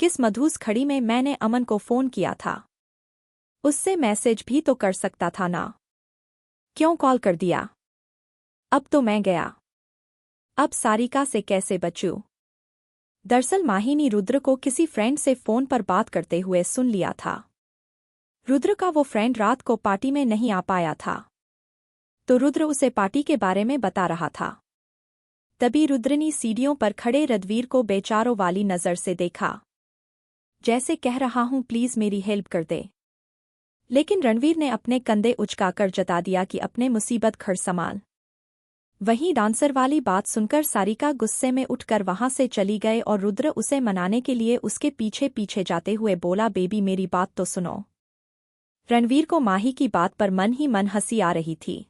किस मधुस खड़ी में मैंने अमन को फ़ोन किया था। उससे मैसेज भी तो कर सकता था ना। क्यों कॉल कर दिया? अब तो मैं गया। अब सारिका से कैसे बचूं? दरअसल माही ने रुद्र को किसी फ्रेंड से फ़ोन पर बात करते हुए सुन लिया था। रुद्र का वो फ्रेंड रात को पार्टी में नहीं आ पाया था, तो रुद्र उसे पार्टी के बारे में बता रहा था। तभी रुद्र ने सीढ़ियों पर खड़े रणवीर को बेचारों वाली नज़र से देखा, जैसे कह रहा हूं प्लीज़ मेरी हेल्प कर दे। लेकिन रणवीर ने अपने कंधे उचकाकर जता दिया कि अपने मुसीबत खड़ संभाल। वहीं डांसर वाली बात सुनकर सारिका गुस्से में उठकर वहां से चली गए और रुद्र उसे मनाने के लिए उसके पीछे पीछे जाते हुए बोला, बेबी मेरी बात तो सुनो। रणवीर को माही की बात पर मन ही मन हंसी आ रही थी।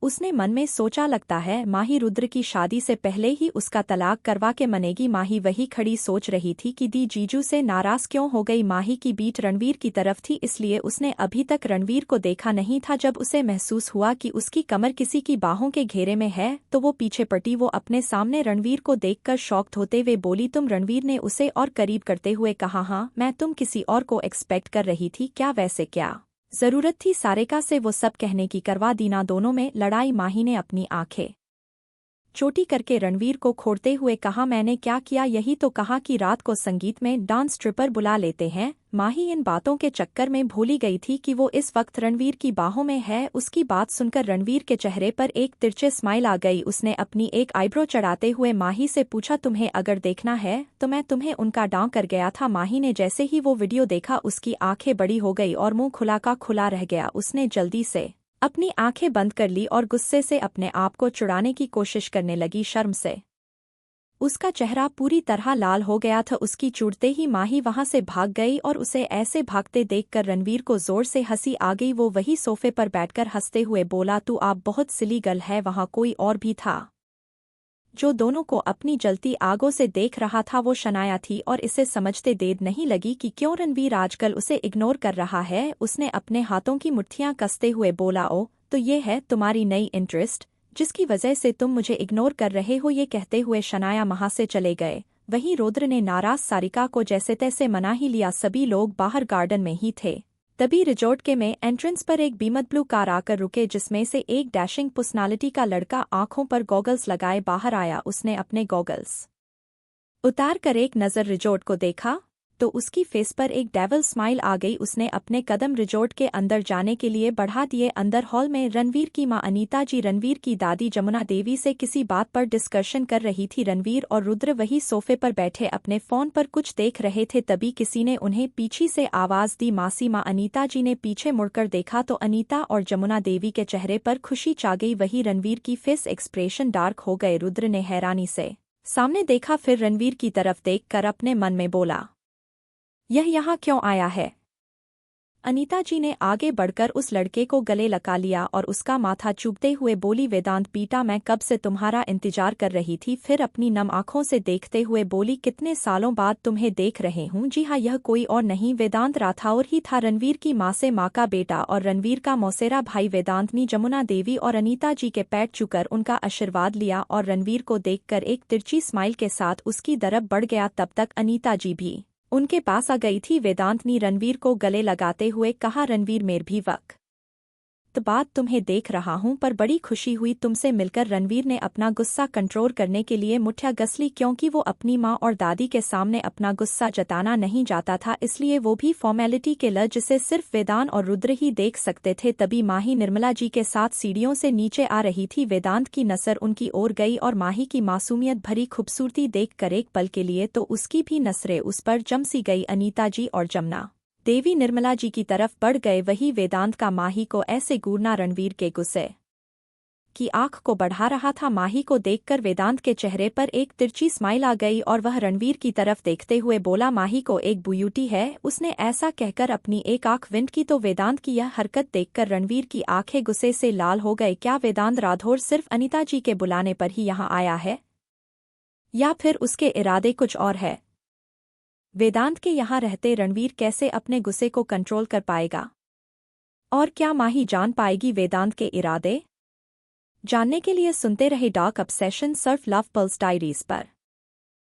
उसने मन में सोचा, लगता है माही रुद्र की शादी से पहले ही उसका तलाक करवा के मनेगी। माही वही खड़ी सोच रही थी कि दी जीजू से नाराज क्यों हो गई। माही की बीट रणवीर की तरफ थी, इसलिए उसने अभी तक रणवीर को देखा नहीं था। जब उसे महसूस हुआ कि उसकी कमर किसी की बाहों के घेरे में है तो वो पीछे पटी। वो अपने सामने रणवीर को देखकर शॉक्ड होते हुए बोली, तुम? रणवीर ने उसे और करीब करते हुए कहा, हाँ मैं तुम किसी और को एक्सपेक्ट कर रही थी क्या? वैसे क्या जरूरत थी सारिका से वो सब कहने की? करवा दी ना दोनों में लड़ाई। माही ने अपनी आंखें छोटी करके रणवीर को खोड़ते हुए कहा, मैंने क्या किया? यही तो कहा कि रात को संगीत में डांस ट्रिपर बुला लेते हैं। माही इन बातों के चक्कर में भूली गई थी कि वो इस वक्त रणवीर की बाहों में है। उसकी बात सुनकर रणवीर के चेहरे पर एक तिरछे स्माइल आ गई। उसने अपनी एक आईब्रो चढ़ाते हुए माही से पूछा, तुम्हें अगर देखना है तो मैं तुम्हें उनका डांव कर गया था। माही ने जैसे ही वो वीडियो देखा उसकी आंखें बड़ी हो गई और मुंह खुला का खुला रह गया। उसने जल्दी से अपनी आंखें बंद कर ली और गुस्से से अपने आप को छुड़ाने की कोशिश करने लगी। शर्म से उसका चेहरा पूरी तरह लाल हो गया था। उसकी चुड़ते ही माही वहां से भाग गई और उसे ऐसे भागते देखकर रणवीर को जोर से हंसी आ गई। वो वही सोफे पर बैठकर हंसते हुए बोला, तू आप बहुत सिली गर्ल है। वहां कोई और भी था जो दोनों को अपनी जलती आगों से देख रहा था। वो शनाया थी और इसे समझते देर नहीं लगी कि क्यों रणवीर आजकल उसे इग्नोर कर रहा है। उसने अपने हाथों की मुट्ठियां कसते हुए बोला, ओ तो ये है तुम्हारी नई इंटरेस्ट जिसकी वजह से तुम मुझे इग्नोर कर रहे हो? ये कहते हुए शनाया वहां से चले गए। वहीं रुद्र ने नाराज सारिका को जैसे तैसे मना ही लिया। सभी लोग बाहर गार्डन में ही थे। तभी रिजॉर्ट के में एंट्रेंस पर एक बीमत ब्लू कार आकर रुके, जिसमें से एक डैशिंग पर्सनालिटी का लड़का आंखों पर गॉगल्स लगाए बाहर आया। उसने अपने गॉगल्स उतार कर एक नज़र रिजॉर्ट को देखा तो उसकी फेस पर एक डेविल स्माइल आ गई। उसने अपने कदम रिजॉर्ट के अंदर जाने के लिए बढ़ा दिए। अंदर हॉल में रणवीर की मां अनीता जी रणवीर की दादी जमुना देवी से किसी बात पर डिस्कशन कर रही थी। रणवीर और रुद्र वही सोफे पर बैठे अपने फोन पर कुछ देख रहे थे। तभी किसी ने उन्हें पीछे से आवाज दी, मासी। मां अनीता जी ने पीछे मुड़कर देखा तो अनीता और जमुना देवी के चेहरे पर खुशी छा गई। वही रणवीर की फेस एक्सप्रेशन डार्क हो गए। रुद्र ने हैरानी से सामने देखा, फिर रणवीर की तरफ देखकर अपने मन में बोला, यह यहाँ क्यों आया है? अनीता जी ने आगे बढ़कर उस लड़के को गले लगा लिया और उसका माथा चूमते हुए बोली, वेदांत बेटा मैं कब से तुम्हारा इंतजार कर रही थी। फिर अपनी नम आंखों से देखते हुए बोली, कितने सालों बाद तुम्हें देख रहे हूँ। जी हाँ, यह कोई और नहीं वेदांत राठौर ही था, रणवीर की माँ से माँ का बेटा और रणवीर का मौसेरा भाई। वेदांत ने जमुना देवी और अनीता जी के पैर छूकर उनका आशीर्वाद लिया और रणवीर को देखकर एक तिरछी स्माइल के साथ उसकी तरफ बढ़ गया। तब तक अनीता जी भी उनके पास आ गई थी। वेदांत ने रणवीर को गले लगाते हुए कहा, रणवीर मेरे भी वक्त बात तुम्हें देख रहा हूं पर बड़ी खुशी हुई तुमसे मिलकर। रणवीर ने अपना गुस्सा कंट्रोल करने के लिए मुठ्ठियां गस ली, क्योंकि वो अपनी मां और दादी के सामने अपना गुस्सा जताना नहीं चाहता था, इसलिए वो भी फॉर्मेलिटी के लिए जिसे सिर्फ वेदांत और रुद्र ही देख सकते थे। तभी माही निर्मला जी के साथ सीढ़ियों से नीचे आ रही थी। वेदांत की नजर उनकी ओर गई और माही की मासूमियत भरी खूबसूरती देखकर एक पल के लिए तो उसकी भी नजरें उस पर जम सी गई। अनीता जी और जमुना देवी निर्मला जी की तरफ बढ़ गए। वही वेदांत का माही को ऐसे घूरना रणवीर के गुस्से की आंख को बढ़ा रहा था। माही को देखकर वेदांत के चेहरे पर एक तिरछी स्माइल आ गई और वह रणवीर की तरफ देखते हुए बोला, माही को एक ब्यूटी है। उसने ऐसा कहकर अपनी एक आंख विंड की तो वेदांत की यह हरकत देखकर रणवीर की आंखें गुस्से से लाल हो गए। क्या वेदांत राठौर सिर्फ अनीता जी के बुलाने पर ही यहाँ आया है या फिर उसके इरादे कुछ और है? वेदांत के यहाँ रहते रणवीर कैसे अपने गुस्से को कंट्रोल कर पाएगा? और क्या माही जान पाएगी वेदांत के इरादे? जानने के लिए सुनते रहे डार्क ऑब्सेशन सिर्फ लव पल्स डायरीज पर।